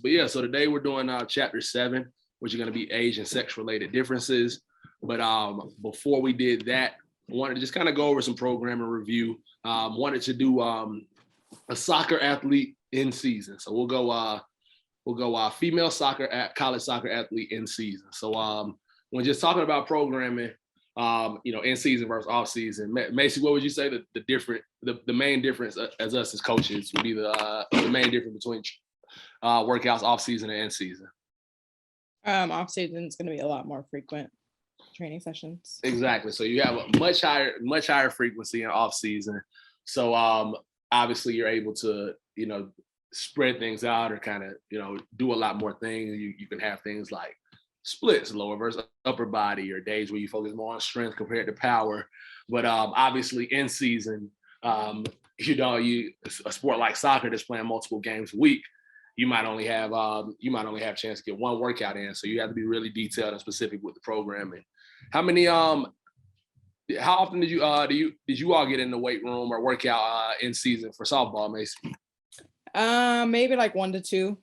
But yeah, so today we're doing chapter 7, which are going to be age and sex related differences. But before we did that, I wanted to just kind of go over some programming review. Wanted to do a soccer athlete in season. So we'll go female soccer college soccer athlete in season. So when just talking about programming, in season versus off season, Macy, what would you say the main difference as us as coaches would be the main difference between workouts off season and in season? Off season is going to be a lot more frequent training sessions. Exactly. So you have a much higher frequency in off season. So obviously you're able to, spread things out or kind of, do a lot more things. You can have things like splits, lower versus upper body, or days where you focus more on strength compared to power. But obviously in season, a sport like soccer that's playing multiple games a week, you might only have a chance to get one workout in. So you have to be really detailed and specific with the programming. How often did you all get in the weight room or workout in season for softball, Mason? Maybe like 1 to 2.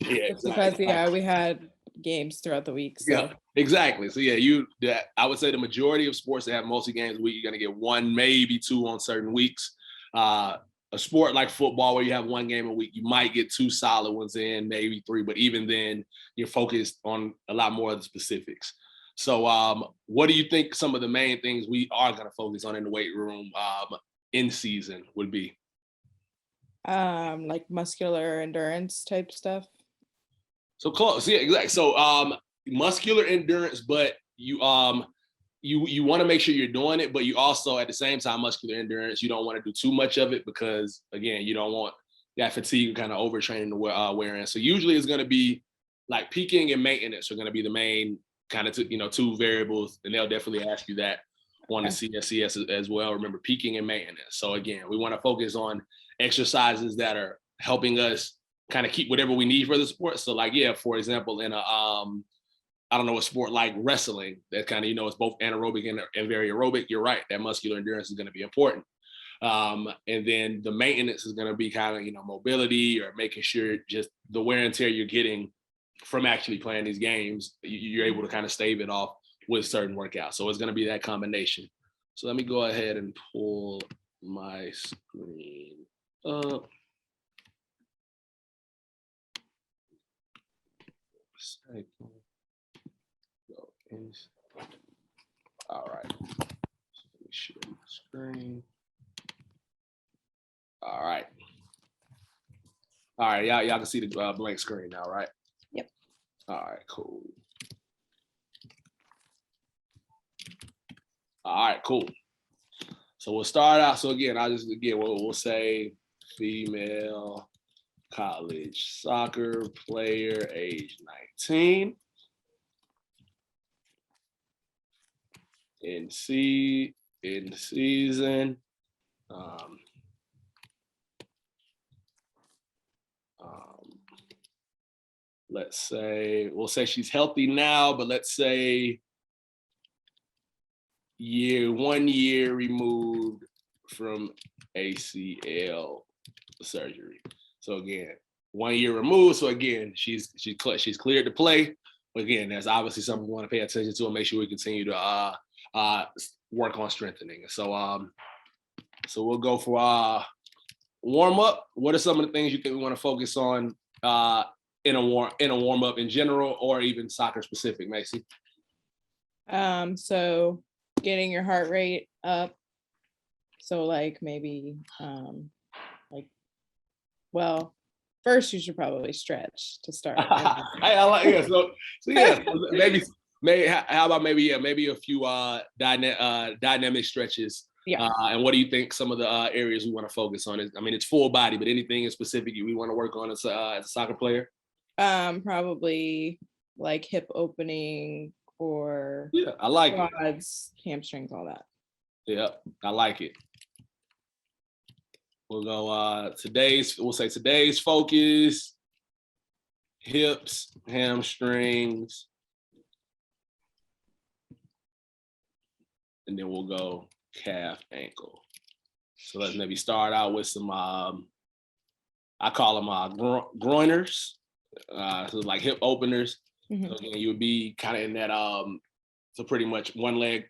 Yeah, exactly. Because we had games throughout the week. So. Yeah, exactly. So yeah, I would say the majority of sports that have multi games a week, you're gonna get 1, maybe 2 on certain weeks. A sport like football where you have 1 game a week, you might get 2 solid ones in, maybe 3, but even then you're focused on a lot more of the specifics. So what do you think some of the main things we are going to focus on in the weight room in season would be? Like muscular endurance type stuff. So close. Yeah, exactly. So muscular endurance, but you want to make sure you're doing it, but you also at the same time muscular endurance, you don't want to do too much of it because again, you don't want that fatigue and kind of overtraining to wear in. So usually it's going to be like peaking and maintenance are going to be the main kind of 2 variables, and they'll definitely ask you that on the CSCS as well. Remember, peaking and maintenance. So again, we want to focus on exercises that are helping us kind of keep whatever we need for the sport. So like, yeah, for example, in a sport like wrestling, that kind of, it's both anaerobic and very aerobic. You're right, that muscular endurance is going to be important. And then the maintenance is going to be kind of, mobility or making sure just the wear and tear you're getting from actually playing these games, you're able to kind of stave it off with certain workouts. So it's going to be that combination. So let me go ahead and pull my screen up. All right. So let me share my screen. All right. Y'all can see the blank screen now, right? Yep. All right, cool. All right, cool. So we'll start out. So again, we'll say female college soccer player, age 19. In season. We'll say she's healthy now, but let's say 1 year removed from ACL surgery. So again, 1 year removed. So again, she's cleared to play. But again, that's obviously something we want to pay attention to and make sure we continue to work on strengthening. So we'll go for warm up. What are some of the things you think we want to focus on in a warm up in general, or even soccer specific, Macy? So getting your heart rate up. So like maybe first you should probably stretch to start. I like it. So yeah, maybe how about maybe a few dynamic stretches. Yeah. And what do you think some of the areas we want to focus on? It's full body, but anything in specific we want to work on as a soccer player? Probably like hip opening or I like quads, hamstrings, all that. Yeah, I like it. We'll go we'll say today's focus, hips, hamstrings, and then we'll go calf, ankle. So let's maybe start out with some I call them groiners, so like hip openers. Mhm. So again, you would be kind of in that so pretty much one leg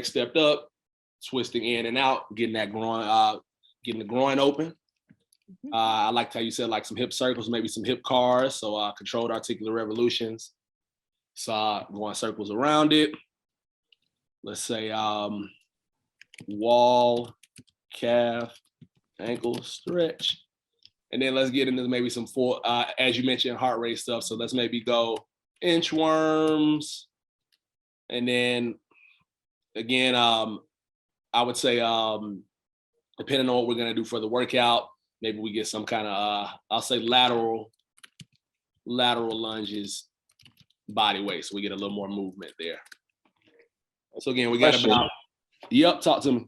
stepped up, twisting in and out, getting that groin, getting the groin open. Mhm. I liked how you said like some hip circles, maybe some hip cars, so controlled articular revolutions. So going circles around it. Let's say wall, calf, ankle stretch. And then let's get into maybe some full, as you mentioned, heart rate stuff. So let's maybe go inchworms. And then again, I would say, depending on what we're gonna do for the workout, maybe we get some kind of, I'll say lateral lunges, body weight. So we get a little more movement there. So again, we got about, talk to me.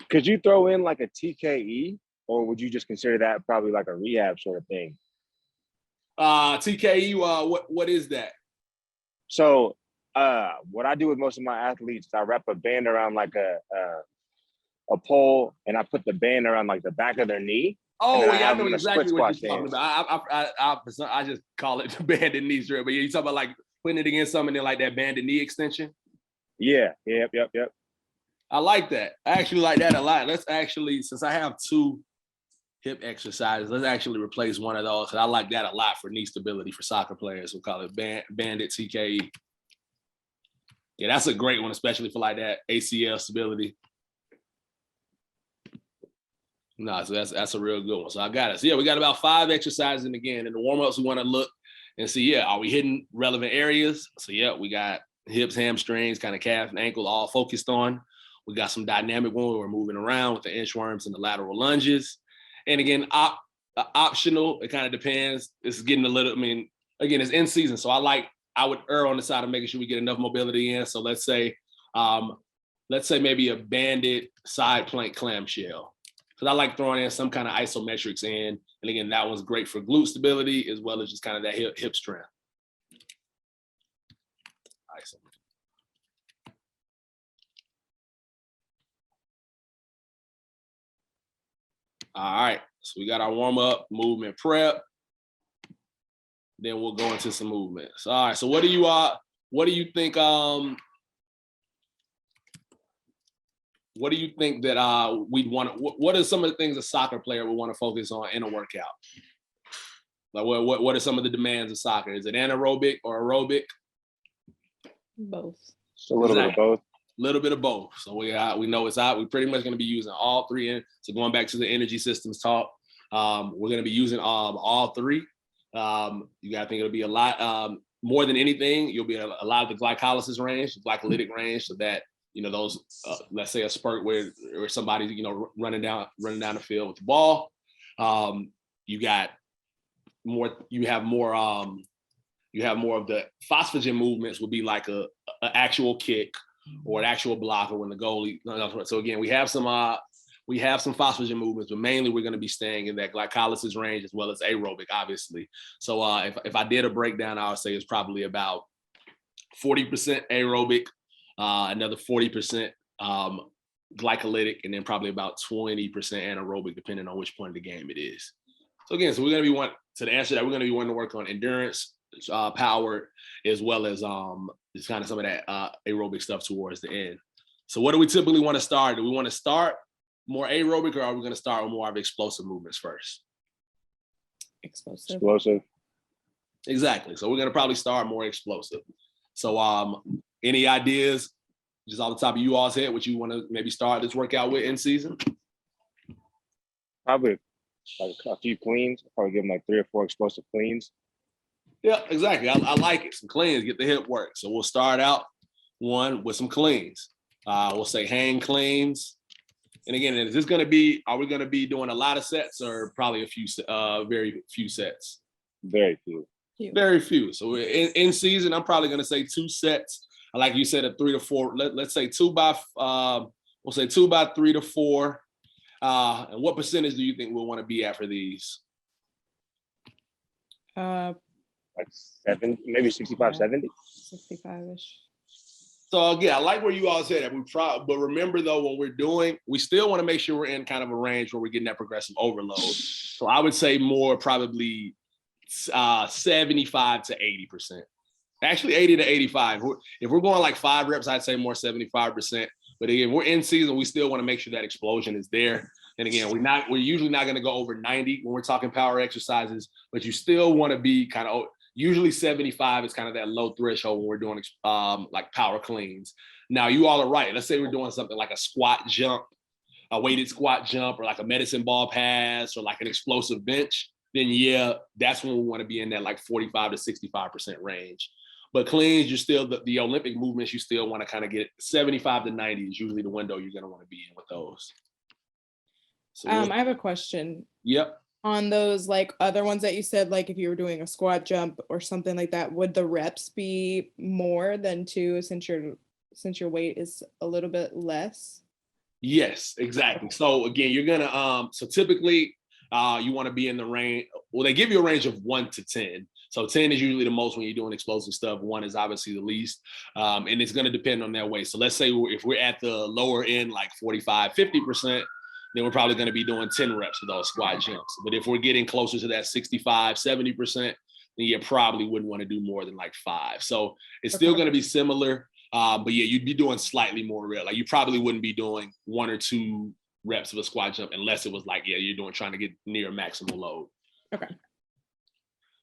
Could you throw in like a TKE, or would you just consider that probably like a rehab sort of thing? TKE, what is that? So what I do with most of my athletes, I wrap a band around like a pole, and I put the band around like the back of their knee. Oh, yeah, I know them in a exactly split what you're squat talking stance. about. I just call it the banded knee strap, but yeah, you talking about like putting it against something like that banded knee extension? Yeah, yep. I like that. I actually like that a lot. Let's actually, since I have 2 hip exercises, let's actually replace one of those. And I like that a lot for knee stability for soccer players. We'll call it banded TKE. Yeah, that's a great one, especially for like that ACL stability. No, so that's a real good one. So I got it. So yeah, we got about 5 exercises, and again, in the warm-ups, we want to look and see, yeah, are we hitting relevant areas? So yeah, we got hips, hamstrings, kind of calf and ankle all focused on. We got some dynamic one where we're moving around with the inchworms and the lateral lunges. And again, optional, it kind of depends. It's getting a little, again, it's in season. So I would err on the side of making sure we get enough mobility in. So let's say maybe a banded side plank clamshell. Because I like throwing in some kind of isometrics in. And again, that one's great for glute stability as well as just kind of that hip strength. All right, so we got our warm-up movement prep. Then we'll go into some movements. All right, so what do you think that we'd want to, what are some of the things a soccer player would want to focus on in a workout? Like what are some of the demands of soccer? Is it anaerobic or aerobic? Both. So a little bit of both. Little bit of both. So we know it's out. We're pretty much going to be using all 3. So going back to the energy systems talk, we're going to be using all 3. You got to think it'll be a lot more than anything. You'll be a lot of the glycolysis range, the glycolytic range, so that those let's say a spurt where somebody's running down the field with the ball. You have more of the phosphagen movements will be like a actual kick or an actual blocker when the goalie. So again, we have some phosphagen movements, but mainly we're going to be staying in that glycolysis range as well as aerobic, obviously. So if I did a breakdown, I would say it's probably about 40% aerobic, another 40% glycolytic, and then probably about 20% anaerobic, depending on which point of the game it is. So again, we're going to be to answer that, we're going to be wanting to work on endurance, power, as well as just kind of some of that aerobic stuff towards the end. So what do we typically want to start? Do we want to start more aerobic, or are we going to start with more of explosive movements first? Explosive. Exactly. So we're going to probably start more explosive. So any ideas just off the top of you all's head, what you want to maybe start this workout with in season? Probably like a few cleans. Probably give them like 3 or 4 explosive cleans. Yeah, exactly. I like it. Some cleans, get the hip work. So we'll start out one with some cleans. We'll say hang cleans. And again, are we going to be doing a lot of sets or probably a few, very few sets? Very few. Very few. So in season, I'm probably going to say 2 sets. Like you said, a 3 to 4. Let's say 2 by 3 to 4. And what percentage do you think we'll want to be at for these? Like 7, maybe 65, 70. 65-ish. So again, I like where you all said that. But remember though, when we're doing, we still want to make sure we're in kind of a range where we're getting that progressive overload. So I would say more probably 75 to 80%. Actually 80 to 85. If we're going like 5 reps, I'd say more 75%. But again, we're in season, we still want to make sure that explosion is there. And again, we're usually not going to go over 90 when we're talking power exercises, but you still want to be kind of, usually 75 is kind of that low threshold when we're doing like power cleans. Now you all are right. Let's say we're doing something like a squat jump, a weighted squat jump, or like a medicine ball pass, or like an explosive bench. Then yeah, that's when we want to be in that like 45 to 65% range. But cleans, you're still the Olympic movements, you still want to kind of get 75 to 90 is usually the window you're going to want to be in with those. So I have a question. Yep. On those like other ones that you said, like if you were doing a squat jump or something like that, would the reps be more than 2 since your weight is a little bit less? Yes, exactly. So again, you're gonna so typically you want to be in the range. Well, they give you a range of 1 to 10. So 10 is usually the most when you're doing explosive stuff. 1 is obviously the least. And it's going to depend on their weight. So let's say if we're at the lower end, like 45, 50%, then we're probably going to be doing 10 reps of those squat jumps. But if we're getting closer to that 65, 70%, then you probably wouldn't want to do more than like 5. So it's still going to be similar. But yeah, you'd be doing slightly more reps. Like you probably wouldn't be doing 1 or 2 reps of a squat jump unless it was like, yeah, you're trying to get near maximal load. Okay.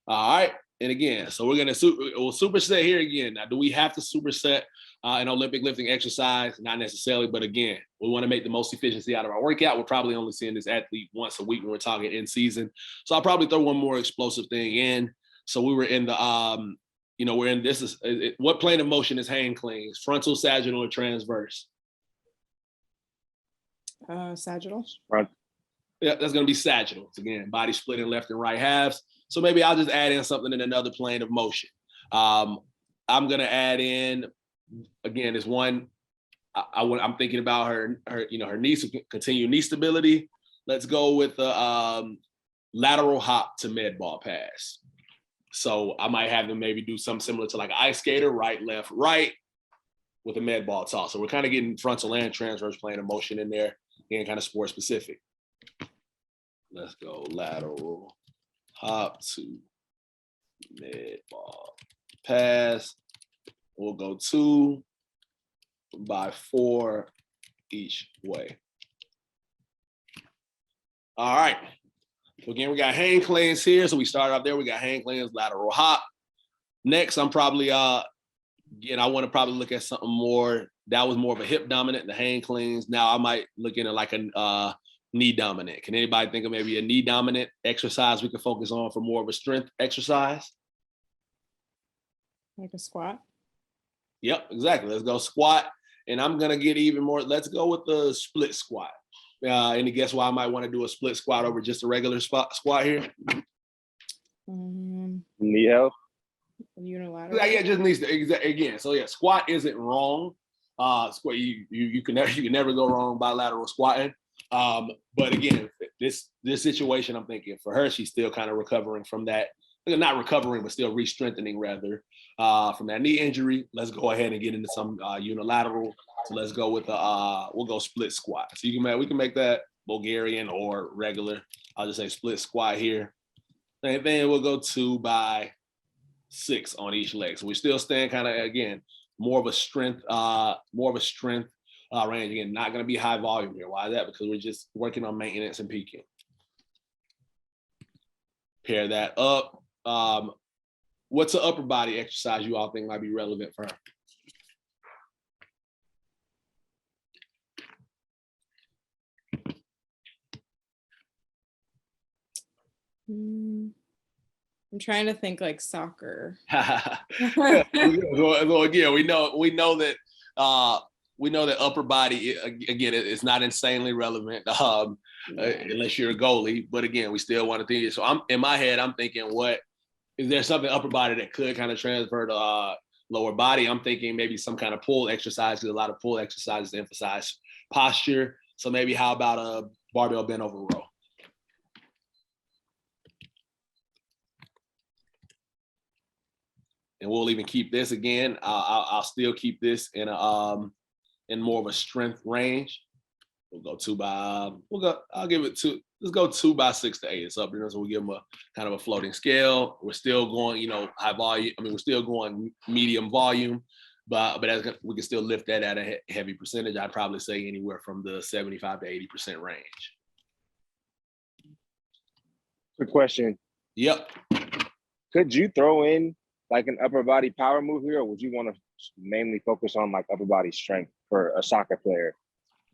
All right. And again, so we're going to superset here again. Now, do we have to superset an Olympic lifting exercise? Not necessarily, but again, we want to make the most efficiency out of our workout. We're probably only seeing this athlete once a week when we're talking in season. So I'll probably throw one more explosive thing in. So we were in the, we're in this what plane of motion is hang cleans? Frontal, sagittal, or transverse? Sagittal. Front. Yeah, that's going to be sagittal. It's, again, body split in left and right halves. So maybe I'll just add in something in another plane of motion. I'm going to add in, again, is one, I'm thinking about her knee, continued knee stability. Let's go with the lateral hop to med ball pass. So I might have them maybe do something similar to like an ice skater, right, left, right, with a med ball toss. So we're kind of getting frontal and transverse plane of motion in there, and kind of sport specific. Let's go lateral hop to med ball pass. We'll go 2 by 4 each way. All right. So again, we got hang cleans here. So we start off there. We got hang cleans, lateral hop. Next, I'm probably again, I want to probably look at something more. That was more of a hip dominant, the hang cleans. Now I might look into like a knee dominant. Can anybody think of maybe a knee dominant exercise we can focus on for more of a strength exercise? Like a squat? Yep, exactly. Let's go squat. And I'm going to get even more. Let's go with the split squat. Any guess why I might want to do a split squat over just a regular squat here? Knee health. Unilateral. Yeah, just needs to, again. So yeah, squat isn't wrong. Squat, you can never go wrong bilateral squatting. But again, this situation, I'm thinking for her, she's still kind of recovering from that. Not recovering, but still re-strengthening rather from that knee injury. Let's go ahead and get into some unilateral. So let's go with we'll go split squat. So we can make that Bulgarian or regular. I'll just say split squat here. And then we'll go 2 by 6 on each leg. So we're still staying kind of, again, more of a strength range. Again, not going to be high volume here. Why is that? Because we're just working on maintenance and peaking. Pair that up. What's an upper body exercise you all think might be relevant for her? I'm trying to think like soccer. So again, we know that upper body, again, it's not insanely relevant unless you're a goalie. But again, we still want to think. So in my head, I'm thinking, what is there something upper body that could kind of transfer to lower body? I'm thinking maybe some kind of pull exercise, because a lot of pull exercises emphasize posture. So maybe how about a barbell bent over row? and we'll even keep this again. I'll still keep this in more of a strength range. We'll go I'll give it two. Let's go 2 by 6 to 8. It's up there, so we'll give them a kind of a floating scale. We're still going, high volume. I mean, we're still going medium volume, but we can still lift that at a heavy percentage. I'd probably say anywhere from the 75 to 80% range. Good question. Yep. Could you throw in like an upper body power move here, or would you want to mainly focus on like upper body strength for a soccer player?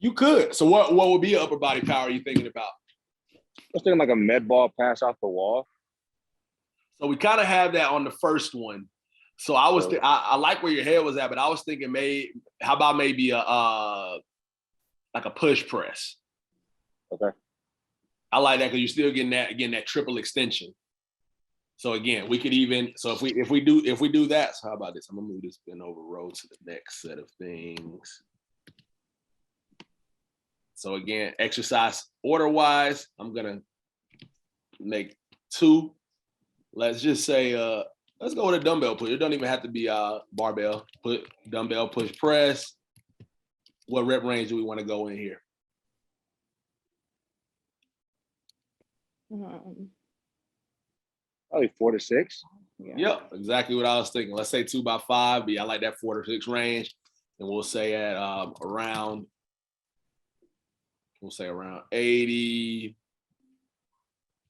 You could. So what would be upper body power are you thinking about? I was thinking like a med ball pass off the wall. So we kind of have that on the first one. So I like where your head was at, but I was thinking how about maybe like a push press? Okay. I like that because you're still getting that triple extension. So again, we could even, so if we do that, so how about this? I'm gonna move this bend over row to the next set of things. So again, exercise order-wise, I'm gonna make 2. Let's just say, let's go with a dumbbell push. It don't even have to be barbell. Put dumbbell push press. What rep range do we want to go in here? Probably 4 to 6. Yeah. Yep, exactly what I was thinking. Let's say 2 by 5. But yeah, I like that 4 to 6 range. And we'll say at around 80,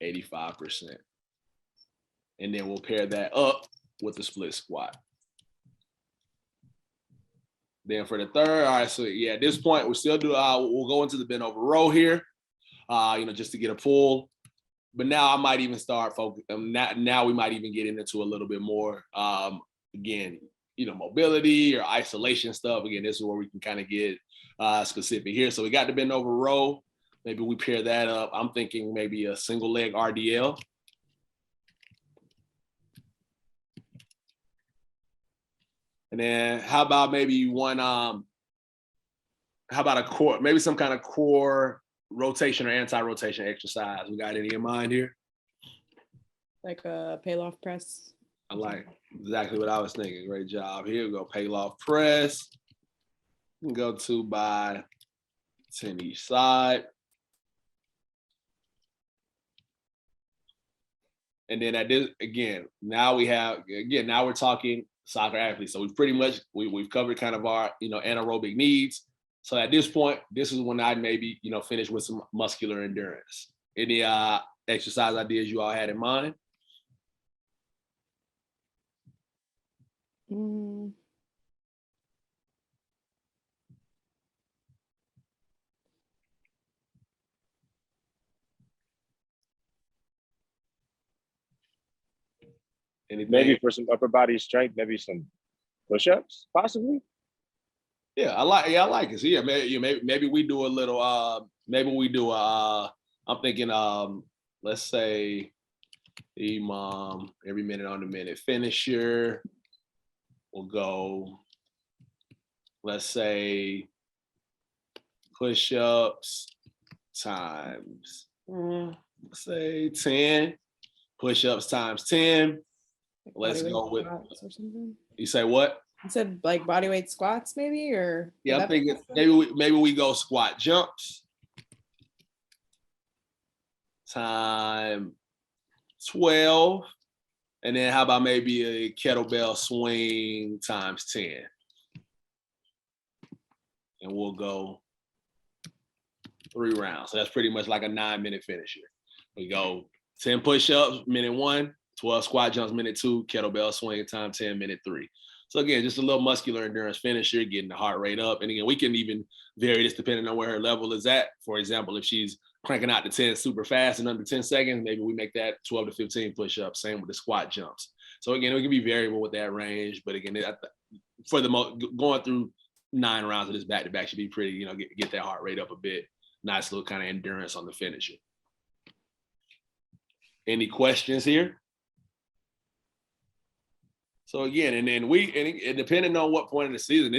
85%. And then we'll pair that up with the split squat. Then for the third, all right, so yeah, at this point, we'll still do, we'll go into the bend over row here, just to get a pull. But now I might even start focusing, now we might even get into a little bit more, again, mobility or isolation stuff. Again, this is where we can kind of get specific here. So we got the bend over row. Maybe we pair that up. I'm thinking maybe a single leg RDL. And then how about maybe how about a core, maybe some kind of core rotation or anti-rotation exercise? We got any in mind here? Like a Pallof press. I like exactly what I was thinking. Great job. Here we go, Pallof press. We can go 2 by 10 each side. And then at this, again, now we're talking soccer athletes. So we've covered kind of our, anaerobic needs. So at this point, this is when I'd maybe, finish with some muscular endurance. Any exercise ideas you all had in mind? Anything? Maybe for some upper body strength, maybe some push-ups, possibly. Yeah, I like it. So yeah, maybe we do a little. I'm thinking. Let's say, every minute on the minute finisher. We'll go. Let's say push-ups times. Let's say 10. Push-ups times 10. Let's go with. Or something. You say what? You said like body weight squats, maybe, or yeah, I'm thinking maybe we go squat jumps time 12, and then how about maybe a kettlebell swing times 10, and we'll go 3 rounds. So that's pretty much like a 9-minute finisher. We go 10 push-ups, minute 1. 12 squat jumps, minute 2, kettlebell swing time 10, minute 3. So again, just a little muscular endurance finisher, getting the heart rate up. And again, we can even vary this depending on where her level is at. For example, if she's cranking out the 10 super fast in under 10 seconds, maybe we make that 12 to 15 push-ups, same with the squat jumps. So again, it can be variable with that range, but again, for going through 9 rounds of this back-to-back should be pretty, get that heart rate up a bit. Nice little kind of endurance on the finisher. Any questions here? So again, and then and depending on what point of the season,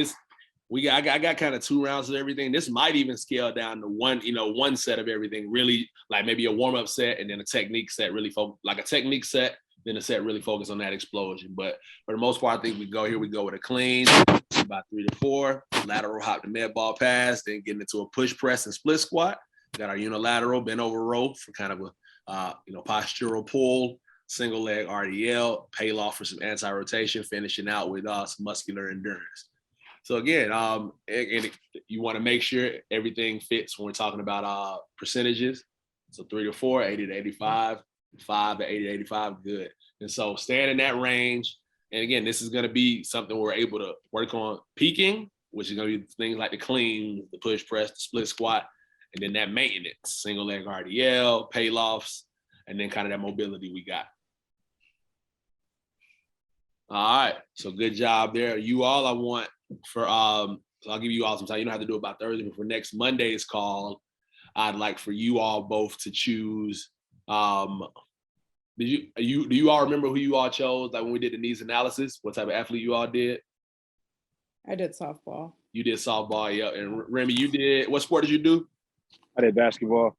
I got kind of 2 rounds of everything. This might even scale down to one set of everything, really, like maybe a warm-up set and then a technique set, really focus, like a technique set then the set really focus on that explosion. But for the most part, I think we go with a clean, about 3 to 4, lateral hop to med ball pass, then getting into a push press and split squat. Got our unilateral bent over row for kind of a postural pull, single leg RDL, pay off for some anti-rotation, finishing out with some muscular endurance. So again, you want to make sure everything fits when we're talking about percentages. So 3 to 4, 80 to 85, 5 to 80 to 85, good. And so staying in that range. And again, this is going to be something we're able to work on peaking, which is going to be things like the clean, the push press, the split squat, and then that maintenance, single leg RDL, pay lofts, and then kind of that mobility we got. All right, so good job there. You all, I want for, so I'll give you all some time. You don't have to do it by Thursday, but for next Monday's call, I'd like for you all both to choose. Do you all remember who you all chose? Like when we did the needs analysis, what type of athlete you all did? I did softball. You did softball, yeah. And Remy, you did, what sport did you do? I did basketball.